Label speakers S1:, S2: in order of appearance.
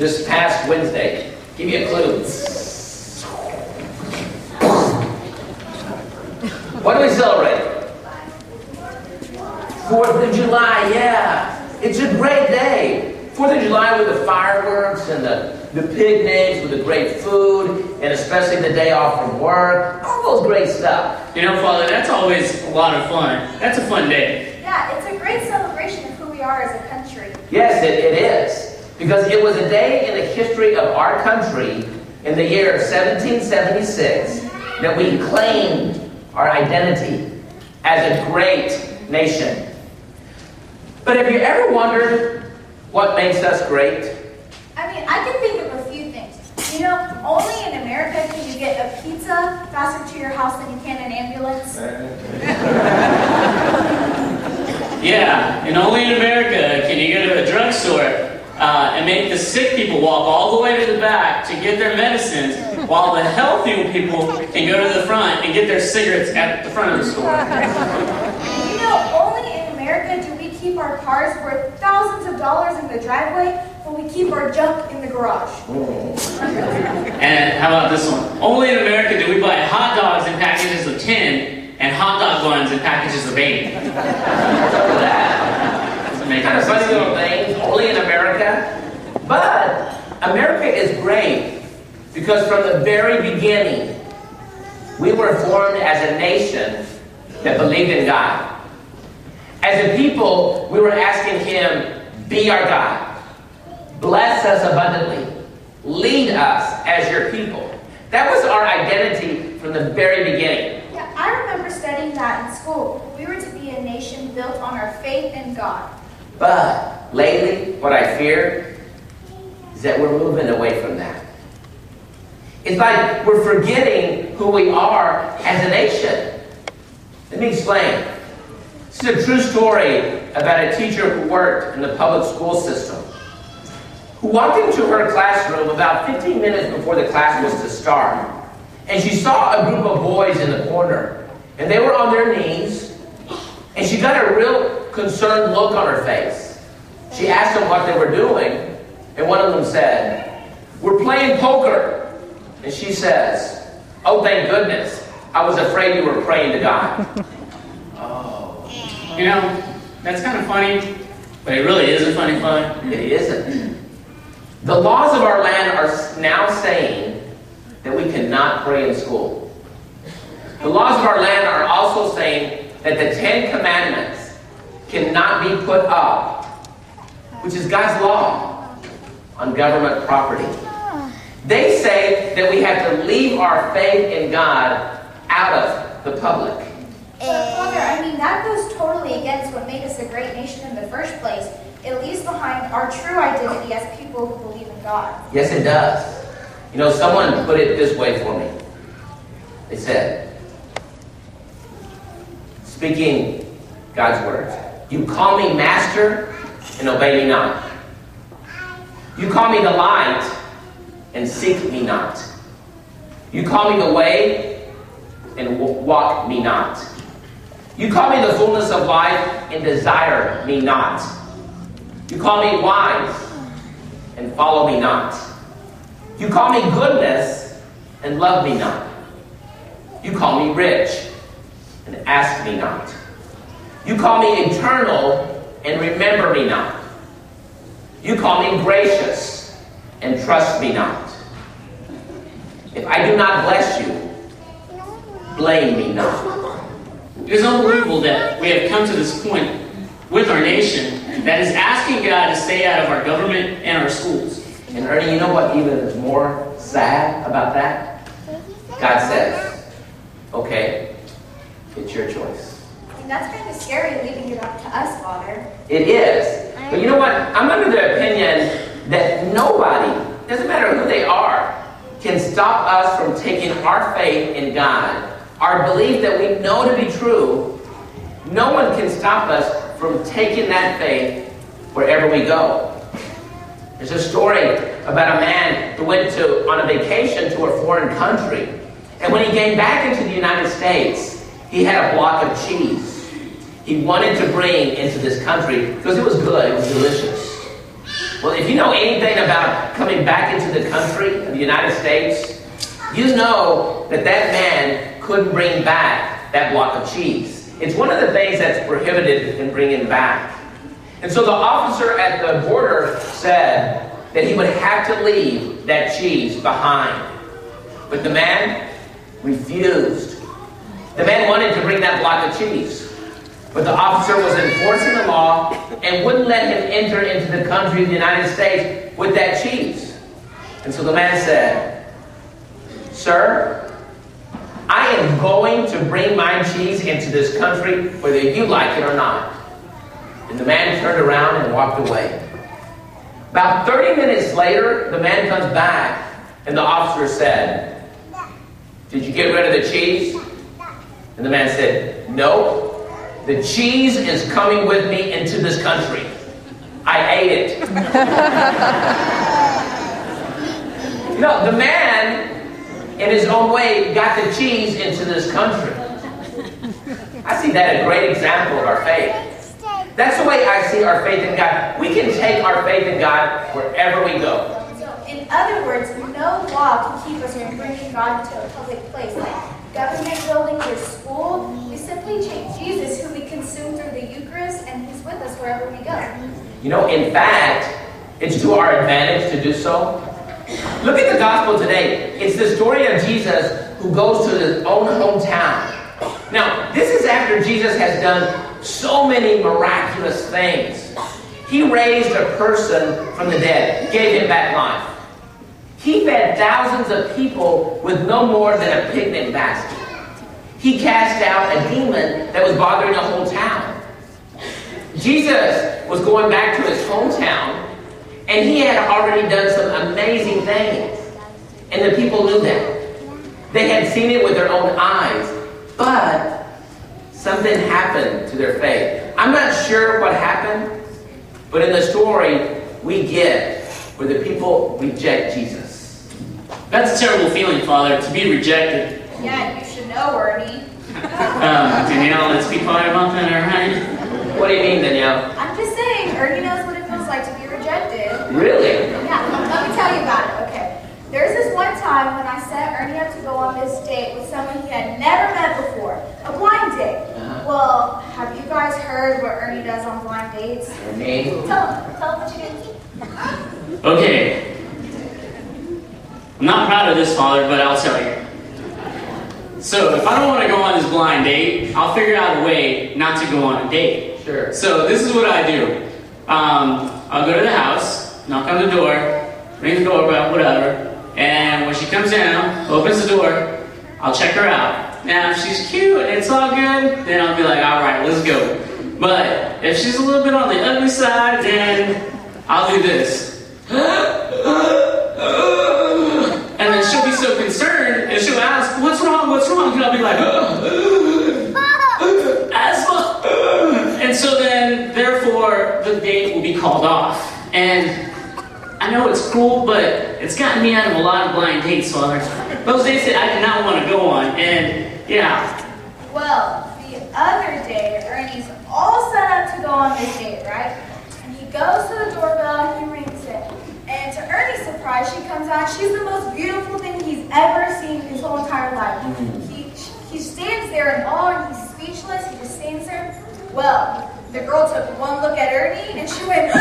S1: this past Wednesday. Give me a clue. What do we celebrate? 4th of July, yeah. It's a great day. 4th of July with the fireworks and the picnics with the great food, and especially the day off from work. All those great stuff.
S2: You know, Father, that's always a lot of fun. That's a fun day.
S3: Yeah, it's a great celebration of who we are as a country.
S1: Yes, it is. Because it was a day in the history of our country in the year 1776 that we claimed our identity as a great nation. But have you ever wondered what makes us great?
S3: I mean, I can think of a few things. You know, only in America can you get a pizza faster to your house than you can an ambulance.
S2: Yeah, and only in America can you go to a drugstore and make the sick people walk all the way to the back to get their medicines, while the healthy people can go to the front and get their cigarettes at the front of the store.
S3: You know, only in America do we keep our cars worth thousands of dollars in the driveway, but we keep our junk in the garage.
S2: And how about this one? Only in America do we buy hot dogs in packages of 10 and hot dog buns in packages of 8. Doesn't make
S1: Kind of
S2: sense.
S1: funny little things, only in America. But America is great because from the very beginning, we were formed as a nation that believed in God. As a people, we were asking Him, be our God. Bless us abundantly. Lead us as your people. That was our identity from the very beginning.
S3: Yeah, I remember studying that in school. We were to be a nation built on our faith in God.
S1: But lately, what I fear is that we're moving away from that. It's like we're forgetting who we are as a nation. Let me explain. This is a true story about a teacher who worked in the public school system, who walked into her classroom about 15 minutes before the class was to start. And she saw a group of boys in the corner, and they were on their knees, and she got a real concerned look on her face. She asked them what they were doing, and one of them said, "We're playing poker." And she says, "Oh, thank goodness. I was afraid you were praying to God." Oh.
S2: You know, that's kind of funny, but it really isn't funny fun.
S1: It isn't. The laws of our land are now saying that we cannot pray in school. The laws of our land are also saying that the 10 Commandments cannot be put up, which is God's law, on government property. They say that we have to leave our faith in God out of the public.
S3: But Father, I mean, that goes totally against what made us a great nation in the first place. It leaves behind our true identity as people who believe in God.
S1: Yes, it does. You know, someone put it this way for me. They said, speaking God's words, "You call me master and obey me not. You call me the light and seek me not. You call me the way and walk me not. You call me the fullness of life and desire me not. You call me wise and follow me not. You call me goodness and love me not. You call me rich and ask me not. You call me eternal and remember me not. You call me gracious and trust me not. If I do not bless you, blame me not."
S2: It is unbelievable that we have come to this point with our nation that is asking God to stay out of our government and our schools.
S1: And Ernie, you know what even is more sad about that? God says, "Okay, it's your choice."
S3: And that's kind of scary, leaving it up to us, Father.
S1: It is. But you know what? I'm under the opinion that nobody, doesn't matter who they are, can stop us from taking our faith in God, our belief that we know to be true. No one can stop us from taking that faith wherever we go. There's a story about a man who went on a vacation to a foreign country. And when he came back into the United States, he had a block of cheese he wanted to bring into this country because it was good, it was delicious. Well, if you know anything about coming back into the country of the United States, you know that that man couldn't bring back that block of cheese. It's one of the things that's prohibited in bringing back. And so the officer at the border said that he would have to leave that cheese behind. But the man refused. The man wanted to bring that block of cheese. But the officer was enforcing the law and wouldn't let him enter into the country of the United States with that cheese. And so the man said, "Sir, I am going to bring my cheese into this country whether you like it or not." And the man turned around and walked away. About 30 minutes later, the man comes back and the officer said, "Did you get rid of the cheese?" And the man said, "No. The cheese is coming with me into this country. I ate it." You know, the man, in his own way, got the cheese into this country. I see that a great example of our faith. That's the way I see our faith in God. We can take our faith in God wherever we go.
S3: So, in other words, no law can keep us from bringing God into a public place, like government buildings or school. We simply take Jesus, who we consume through the Eucharist, and He's with us wherever we go.
S1: You know, in fact, it's to our advantage to do so. Look at the gospel today. It's the story of Jesus who goes to his own hometown. Now, this is after Jesus has done so many miraculous things. He raised a person from the dead, gave him back life. He fed thousands of people with no more than a picnic basket. He cast out a demon that was bothering a whole town. Jesus was going back to his hometown, and he had already done some amazing things. And the people knew that. They had seen it with their own eyes. But something happened to their faith. I'm not sure what happened, but in the story, we get where the people reject Jesus.
S2: That's a terrible feeling, Father, to be rejected.
S3: Yeah, you should know, Ernie.
S2: Danielle, let's be quiet about that, alright?
S1: What do you mean, Danielle?
S3: I'm just saying, Ernie knows what it feels like to be rejected.
S1: Really?
S3: Yeah, let me tell you about it, okay? There's this one time when I set Ernie up to go on this date with someone he had never met before. A blind date. Well, have you guys heard what Ernie does on blind dates?
S1: Ernie?
S3: Tell him what you did.
S2: Okay. I'm not proud of this, Father, but I'll tell you. So, if I don't want to go on this blind date, I'll figure out a way not to go on a date.
S1: Sure.
S2: So, this is what I do. I'll go to the house, knock on the door, ring the doorbell, whatever, and when she comes down, opens the door, I'll check her out. Now, if she's cute and it's all good, then I'll be like, alright, let's go. But, if she's a little bit on the ugly side, then I'll do this. And then she'll be so concerned, and she'll ask, what's wrong, and I'll be like, asthma. And so then, therefore, the date will be called off. And I know it's cruel, but it's gotten me out of a lot of blind dates, Father. Those dates that I did not want to go on, and yeah.
S3: Well, the other day, Ernie's all set up to go on this date, right? And he goes to the doorbell, he rings it. And to Ernie's surprise, she comes out. She's the most beautiful thing he's ever seen in his whole entire life. He stands there in awe and he's speechless. He just stands there. Well, the girl took one look at Ernie and she went,